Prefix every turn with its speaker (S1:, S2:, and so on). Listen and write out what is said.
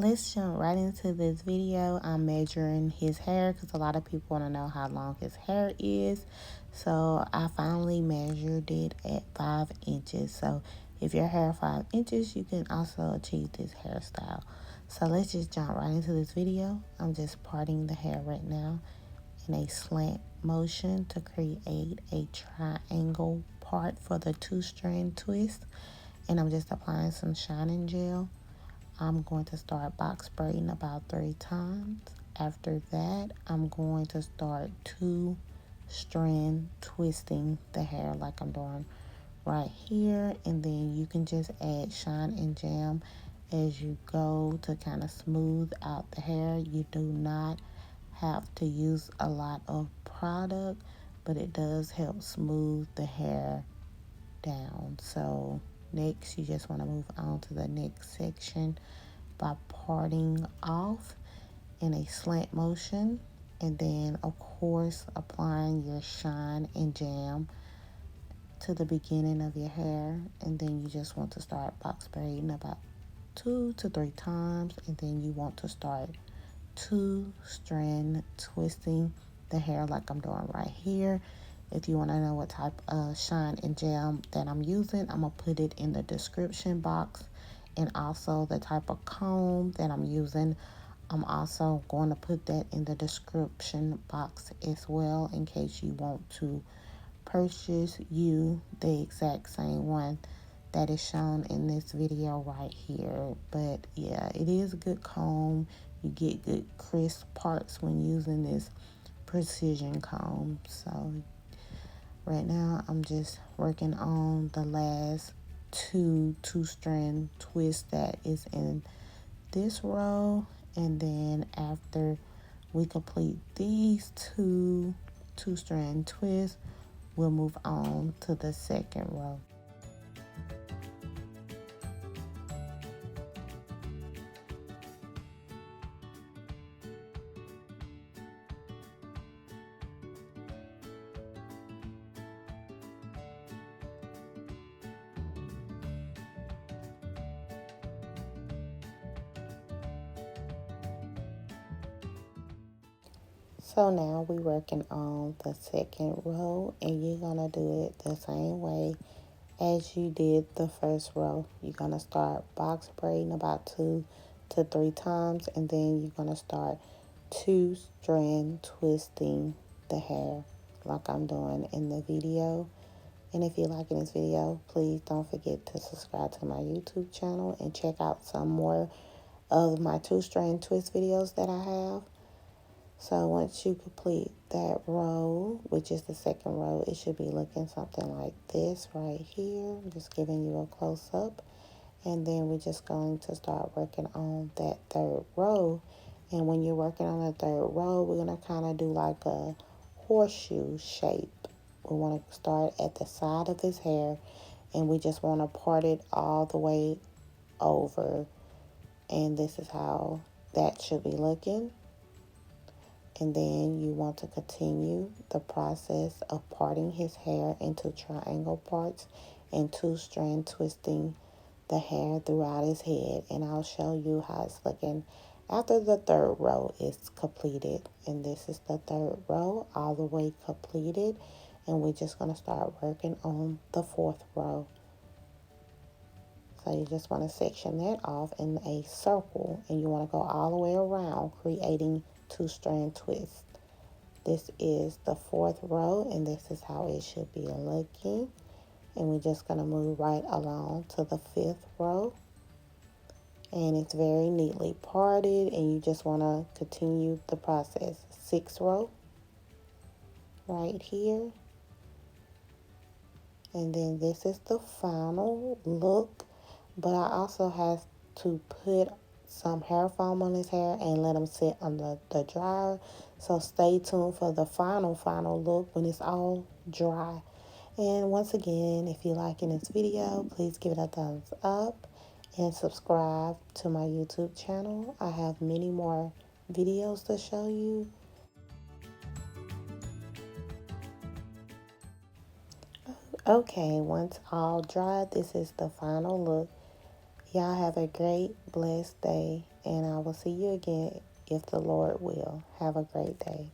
S1: Let's jump right into this video. I'm measuring his hair because a lot of people want to know how long his hair is. So I finally measured it at 5 inches. So if your hair 5 inches, you can also achieve this hairstyle. So let's just jump right into this video. I'm just parting the hair right now in a slant motion to create a triangle part for the 2-strand twist. And I'm just applying some shining gel. I'm going to start box braiding about 3 times. After that, I'm going to start 2-strand twisting the hair like I'm doing right here. And then you can just add shine and jam as you go to kind of smooth out the hair. You do not have to use a lot of product, but it does help smooth the hair down. So next, you just want to move on to the next section by parting off in a slant motion, and then of course applying your shine and jam to the beginning of your hair. And then you just want to start box braiding about 2 to 3 times, and then you want to start 2-strand twisting the hair like I'm doing right here. If you want to know what type of shine and jam that I'm using, I'm going to put it in the description box. And also the type of comb that I'm using, I'm also going to put that in the description box as well, in case you want to purchase the exact same one that is shown in this video right here. But yeah, it is a good comb. You get good crisp parts when using this precision comb. So right now I'm just working on the last two-strand twists that is in this row, and then after we complete these two-strand twists, we'll move on to the second row. So now we're working on the second row, and you're gonna do it the same way as you did the first row. You're gonna start box braiding about 2 to 3 times, and then you're gonna start 2-strand twisting the hair like I'm doing in the video. And if you're liking this video, please don't forget to subscribe to my YouTube channel and check out some more of my 2-strand twist videos that I have. So once you complete that row, which is the second row, it should be looking something like this right here. I'm just giving you a close-up. And then we're just going to start working on that third row. And when you're working on the third row, we're going to kind of do like a horseshoe shape. We want to start at the side of his hair, and we just want to part it all the way over. And this is how that should be looking. And then you want to continue the process of parting his hair into triangle parts and 2-strand twisting the hair throughout his head. And I'll show you how it's looking after the third row is completed. And this is the third row all the way completed. And we're just going to start working on the fourth row. So you just want to section that off in a circle, and you want to go all the way around, creating 2-strand twist. This is the fourth row, and this is how it should be looking. And we're just going to move right along to the fifth row. And it's very neatly parted, and you just want to continue the process. Sixth row, right here. And then this is the final look. But I also have to put some hair foam on his hair and let him sit on the dryer. So stay tuned for the final look when it's all dry. And once again, if you're liking this video, please give it a thumbs up and subscribe to my YouTube channel. I have many more videos to show you. Okay, once all dry, this is the final look. Y'all have a great, blessed day, and I will see you again if the Lord will. Have a great day.